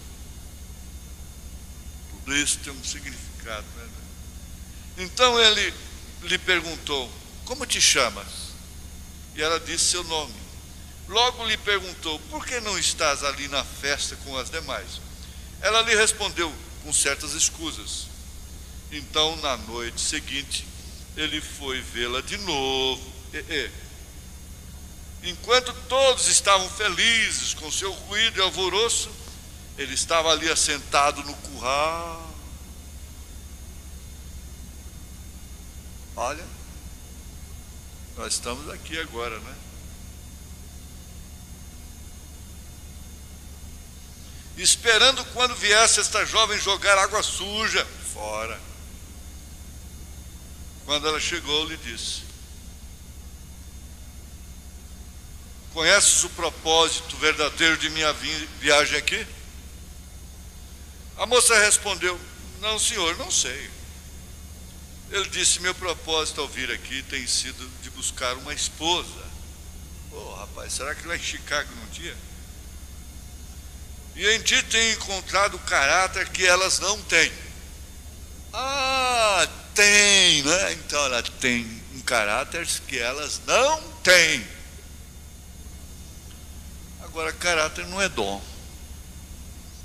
Tudo isso tem um significado, né? Então ele lhe perguntou, como te chamas? E ela disse seu nome. Logo lhe perguntou, por que não estás ali na festa com as demais? Ela lhe respondeu com certas escusas. Então, na noite seguinte, ele foi vê-la de novo. Enquanto todos estavam felizes com seu ruído e alvoroço, ele estava ali assentado no curral. Olha, nós estamos aqui agora, né? Esperando quando viesse esta jovem jogar água suja fora. Quando ela chegou, lhe disse, conheces o propósito verdadeiro de minha viagem aqui? A moça respondeu: não, senhor, não sei. Ele disse: meu propósito ao vir aqui tem sido de buscar uma esposa. Oh, rapaz, será que lá em Chicago não tinha? E em ti tem encontrado o caráter que elas não têm. Ah, tem, né? Então ela tem um caráter que elas não têm. Agora, caráter não é dom.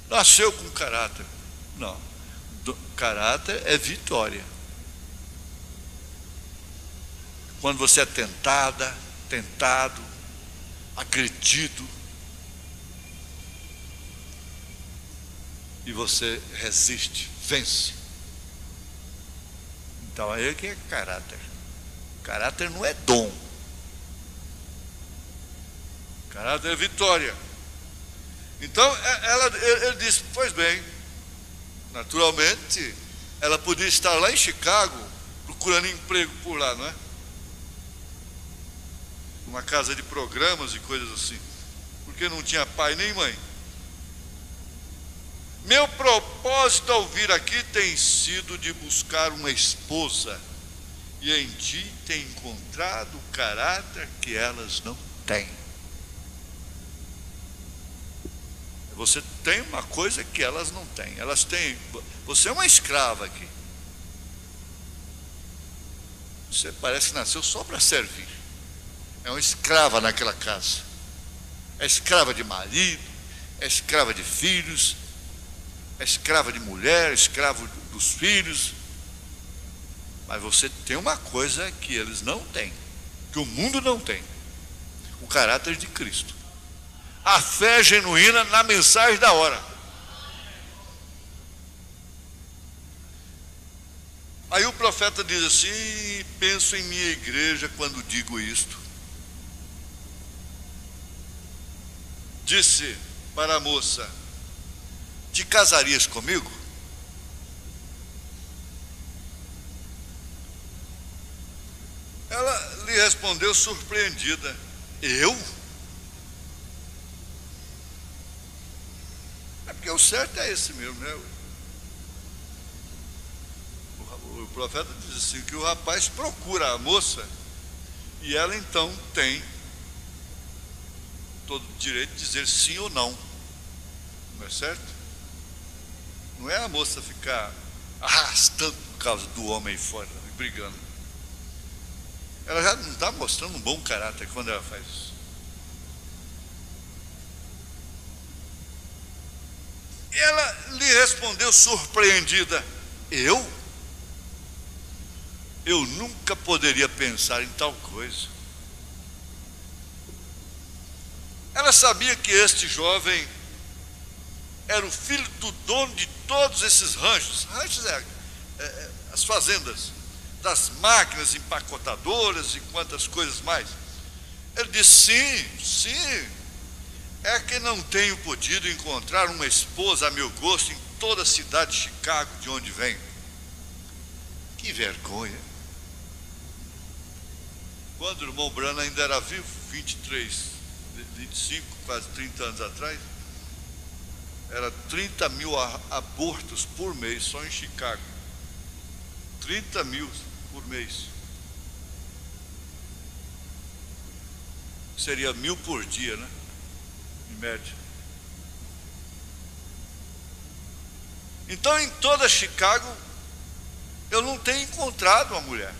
Nasceu com caráter. Não. Caráter é vitória. Quando você é tentado, agredido, e você resiste, vence. Então aí é que é caráter. Caráter não é dom. Caráter é vitória. Então ele disse: pois bem, naturalmente ela podia estar lá em Chicago procurando emprego por lá, não é? Uma casa de programas e coisas assim, porque não tinha pai nem mãe. Meu propósito ao vir aqui tem sido de buscar uma esposa, e em ti tem encontrado o caráter que elas não têm. Você tem uma coisa que elas não têm. Elas têm. Você é uma escrava aqui. Você parece que nasceu só para servir. É uma escrava naquela casa. É escrava de marido, é escrava de filhos, é escrava de mulher, escravo dos filhos. Mas você tem uma coisa que eles não têm, que o mundo não tem: o caráter de Cristo. A fé genuína na mensagem da hora. Aí o profeta diz assim: penso em minha igreja quando digo isto. Disse para a moça: te casarias comigo? Ela lhe respondeu surpreendida: eu? É porque o certo é esse mesmo, né? O profeta diz assim, que o rapaz procura a moça, e ela então tem todo o direito de dizer sim ou não. Não é certo? Não é a moça ficar arrastando por causa do homem aí fora, brigando. Ela já não está mostrando um bom caráter quando ela faz isso. E ela lhe respondeu surpreendida: eu? Eu nunca poderia pensar em tal coisa. Ela sabia que este jovem era o filho do dono de todos esses ranchos. Ranchos as fazendas, das máquinas empacotadoras e quantas coisas mais. Ele disse: sim, é que não tenho podido encontrar uma esposa a meu gosto em toda a cidade de Chicago, de onde venho. Que vergonha. Quando o irmão Branham ainda era vivo, 25, quase 30 anos atrás, era 30 mil abortos por mês, só em Chicago. 30 mil por mês. Seria 1000 por dia, né? Em média. Então, em toda Chicago, eu não tenho encontrado uma mulher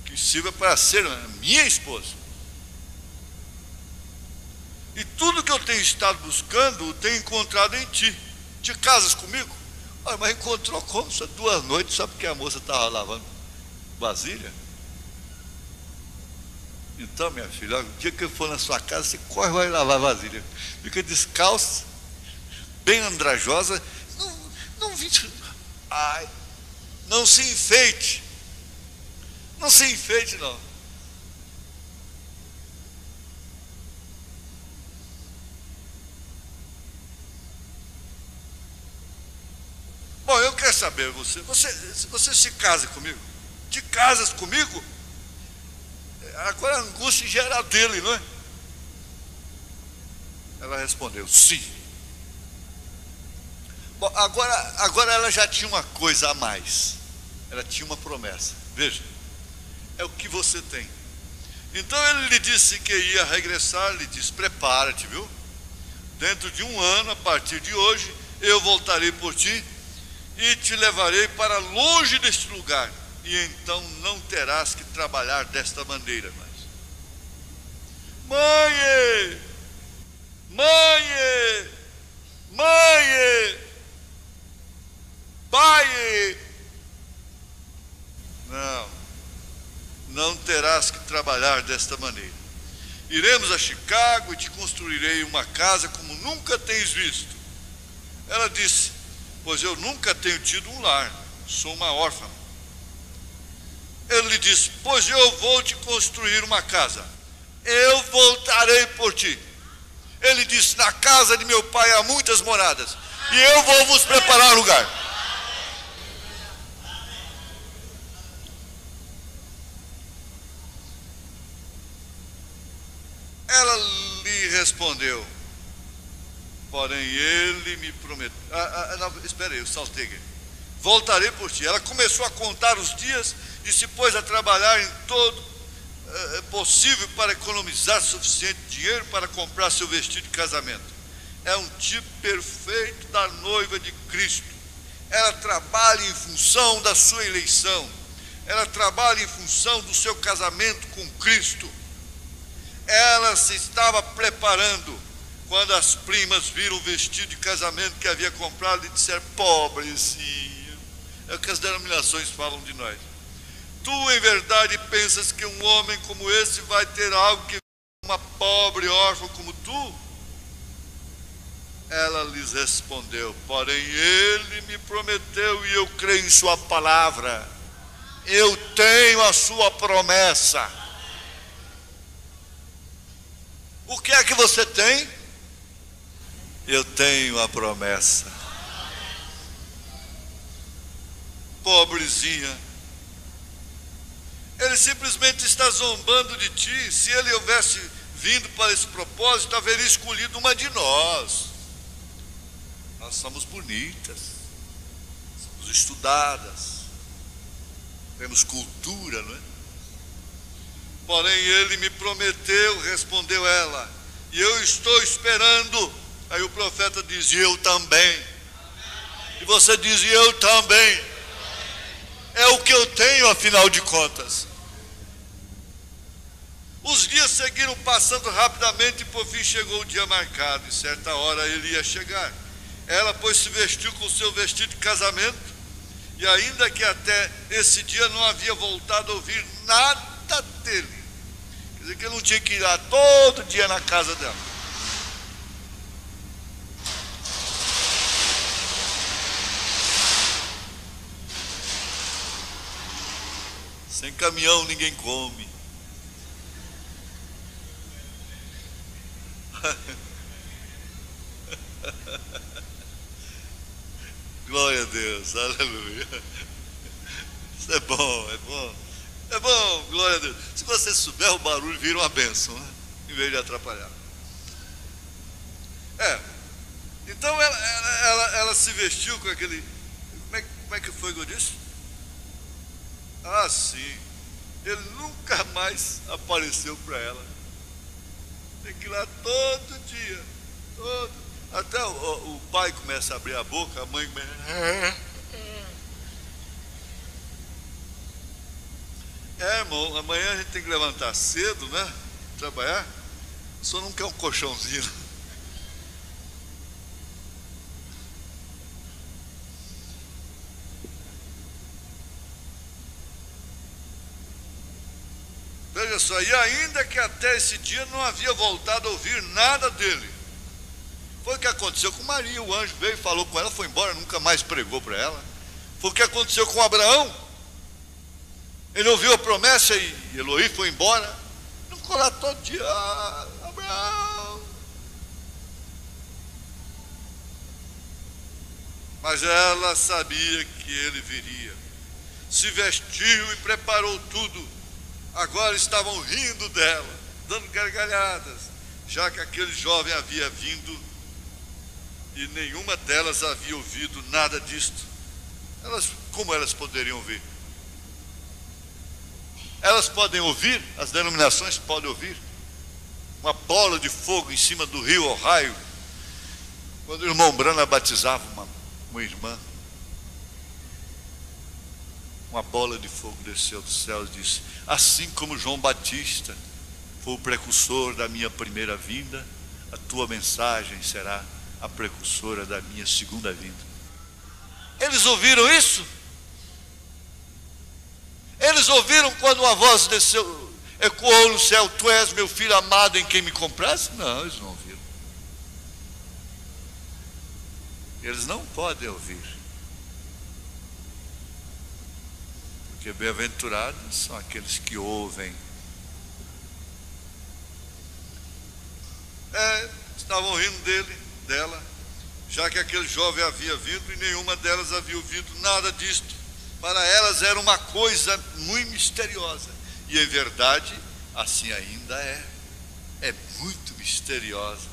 que sirva para ser a minha esposa. E tudo que eu tenho estado buscando, eu tenho encontrado em ti. Te casas comigo? Ah, mas encontrou como? Só 2 noites, só porque a moça estava lavando vasilha? Então, minha filha, o dia que eu for na sua casa, você corre e vai lavar vasilha. Fica descalça, bem andrajosa. Ai, não se enfeite. Não se enfeite, não. Bom, eu quero saber, você se casa comigo? Te casas comigo? Agora a angústia gera dele, não é? Ela respondeu, sim. Bom, agora ela já tinha uma coisa a mais. Ela tinha uma promessa. Veja, é o que você tem. Então ele lhe disse que ia regressar, lhe disse, prepara-te, viu? Dentro de 1 ano, a partir de hoje, eu voltarei por ti e te levarei para longe deste lugar. E então não terás que trabalhar desta maneira mais. Mãe! Mãe! Mãe! Pai! Não terás que trabalhar desta maneira. Iremos a Chicago e te construirei uma casa como nunca tens visto. Ela disse, pois eu nunca tenho tido um lar, sou uma órfã. Ele lhe disse, pois eu vou te construir uma casa, eu voltarei por ti. Ele disse, na casa de meu pai há muitas moradas, e eu vou vos preparar lugar. Ela lhe respondeu, porém ele me prometeu. Espera aí, eu saltei aqui. Voltarei por ti. Ela começou a contar os dias e se pôs a trabalhar em todo possível para economizar suficiente dinheiro para comprar seu vestido de casamento. É um tipo perfeito da noiva de Cristo. Ela trabalha em função da sua eleição. Ela trabalha em função do seu casamento com Cristo. Ela se estava preparando quando as primas viram o vestido de casamento que havia comprado e disseram, pobrezinho. É o que as denominações falam de nós. Tu, em verdade, pensas que um homem como esse vai ter algo que uma pobre órfã como tu? Ela lhes respondeu, porém ele me prometeu e eu creio em sua palavra. Eu tenho a sua promessa. O que é que você tem? Eu tenho a promessa. Pobrezinha, ele simplesmente está zombando de ti. Se ele houvesse vindo para esse propósito, haveria escolhido uma de nós. Nós somos bonitas, somos estudadas, temos cultura, não é? Porém ele me prometeu, respondeu ela, e eu estou esperando. Aí o profeta diz, e eu também. E você diz, e eu também. É o que eu tenho, afinal de contas. Os dias seguiram passando rapidamente e por fim chegou o dia marcado. E certa hora ele ia chegar. Ela, pois, se vestiu com o seu vestido de casamento. E ainda que até esse dia não havia voltado a ouvir nada dele. Quer dizer que ele não tinha que ir lá todo dia na casa dela. Sem caminhão ninguém come. Glória a Deus, aleluia. Isso é bom, é bom. É bom, glória a Deus. Se você souber, o barulho vira uma bênção, né? Em vez de atrapalhar. Então ela se vestiu com aquele. Como é que foi que eu disse? Ah, sim. Ele nunca mais apareceu para ela. Tem que ir lá todo dia. Até o pai começa a abrir a boca, a mãe começa. Irmão, amanhã a gente tem que levantar cedo, né? Trabalhar. Só não quer um colchãozinho. Veja só, e ainda que até esse dia não havia voltado a ouvir nada dele. Foi o que aconteceu com Maria, o anjo veio, falou com ela, foi embora, nunca mais pregou para ela. Foi o que aconteceu com Abraão. Ele ouviu a promessa e Eloí foi embora. Não ficou lá todo dia, Abraão. Mas ela sabia que ele viria. Se vestiu e preparou tudo. Agora estavam rindo dela, dando gargalhadas, já que aquele jovem havia vindo e nenhuma delas havia ouvido nada disto, como elas poderiam ouvir? Elas podem ouvir, as denominações podem ouvir. Uma bola de fogo em cima do rio Ohio, quando o irmão Brana batizava uma irmã, uma bola de fogo desceu do céu e disse: assim como João Batista foi o precursor da minha primeira vinda, a tua mensagem será a precursora da minha segunda vinda. Eles ouviram isso? Eles ouviram quando uma voz desceu, ecoou no céu: tu és meu filho amado em quem me compraste? Não, eles não ouviram. Eles não podem ouvir, porque bem-aventurados são aqueles que ouvem. Estavam rindo dela, já que aquele jovem havia vindo e nenhuma delas havia ouvido nada disto. Para elas era uma coisa muito misteriosa, e em verdade assim ainda é muito misteriosa.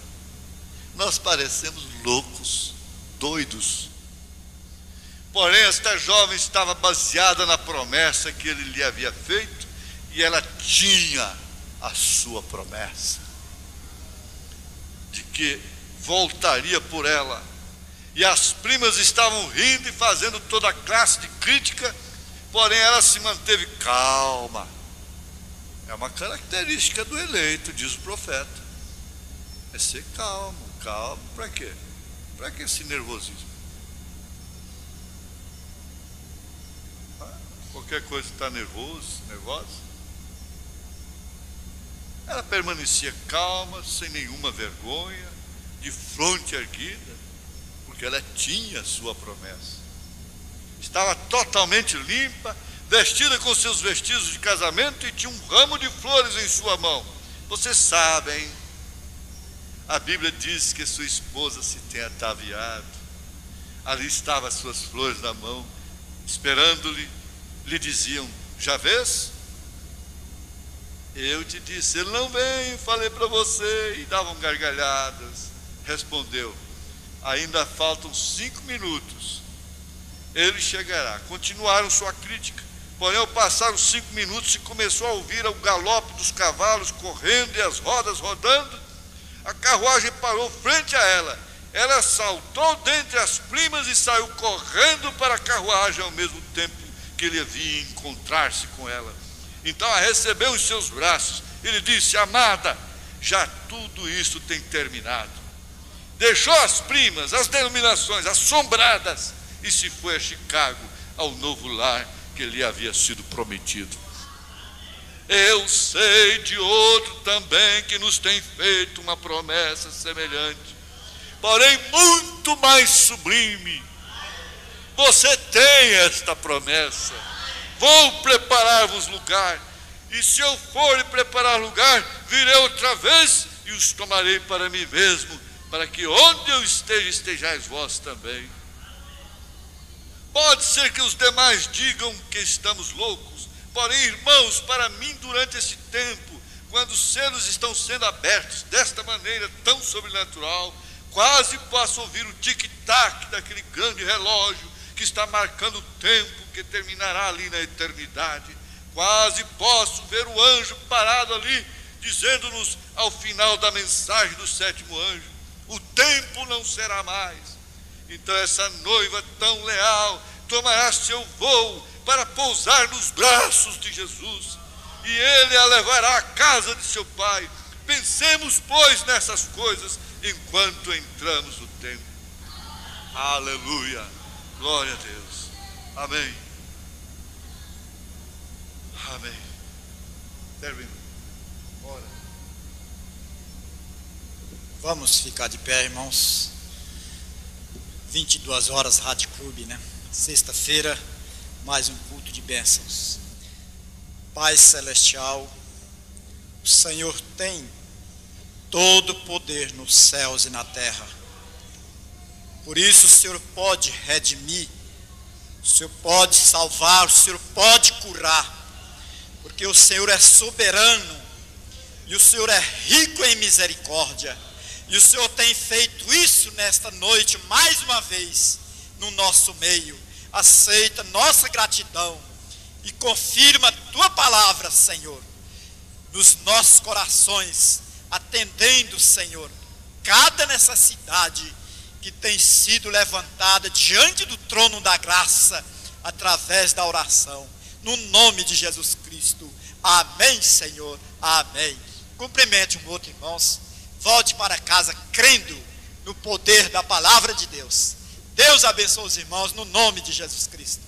Nós parecemos loucos, doidos, porém esta jovem estava baseada na promessa que ele lhe havia feito, e ela tinha a sua promessa de que voltaria por ela. E as primas estavam rindo e fazendo toda a classe de crítica, porém ela se manteve calma. É uma característica do eleito, diz o profeta, é ser calmo. Calmo para quê? Para que esse nervosismo? Qualquer coisa está nervosa. Ela permanecia calma, sem nenhuma vergonha, de fronte erguida, porque ela tinha a sua promessa. Estava totalmente limpa, vestida com seus vestidos de casamento, e tinha um ramo de flores em sua mão. Vocês sabem, a Bíblia diz que sua esposa se tem ataviado. Ali estavam as suas flores na mão, esperando-lhe. Lhe diziam: já vês? Eu te disse, ele não vem, falei para você. E davam gargalhadas. Respondeu: ainda faltam 5 minutos, ele chegará. Continuaram sua crítica, porém ao passar os 5 minutos se começou a ouvir o galope dos cavalos correndo e as rodas rodando. A carruagem parou frente a ela. Ela saltou dentre as primas e saiu correndo para a carruagem, ao mesmo tempo que ele havia encontrar-se com ela. Então a recebeu em seus braços e lhe disse: amada, já tudo isso tem terminado. Deixou as primas, as denominações assombradas, e se foi a Chicago, ao novo lar que lhe havia sido prometido. Eu sei de outro também que nos tem feito uma promessa semelhante, porém muito mais sublime. Você tem esta promessa: vou preparar-vos lugar, e se eu for preparar lugar, virei outra vez e os tomarei para mim mesmo, para que onde eu esteja, estejais vós também. Pode ser que os demais digam que estamos loucos, porém, irmãos, para mim, durante esse tempo, quando os selos estão sendo abertos desta maneira tão sobrenatural, quase posso ouvir o tic-tac daquele grande relógio que está marcando o tempo que terminará ali na eternidade. Quase posso ver o anjo parado ali, dizendo-nos ao final da mensagem do 7º anjo: o tempo não será mais. Então essa noiva tão leal tomará seu voo para pousar nos braços de Jesus, e ele a levará à casa de seu pai. Pensemos, pois, nessas coisas enquanto entramos no tempo. Aleluia, glória a Deus, amém, amém. Termino. Ora. Vamos ficar de pé, irmãos. 22 horas, Rádio Clube, né? Sexta-feira, mais um culto de bênçãos. Pai Celestial, o Senhor tem todo o poder nos céus e na terra. Por isso o Senhor pode redimir, o Senhor pode salvar, o Senhor pode curar, porque o Senhor é soberano e o Senhor é rico em misericórdia, e o Senhor tem feito isso nesta noite, mais uma vez, no nosso meio. Aceita nossa gratidão e confirma a tua palavra, Senhor, nos nossos corações, atendendo, Senhor, cada necessidade que tem sido levantada diante do trono da graça, através da oração, no nome de Jesus Cristo. Amém, Senhor, amém. Cumprimente um outro, irmãos. Volte para casa crendo no poder da palavra de Deus. Deus abençoe os irmãos no nome de Jesus Cristo.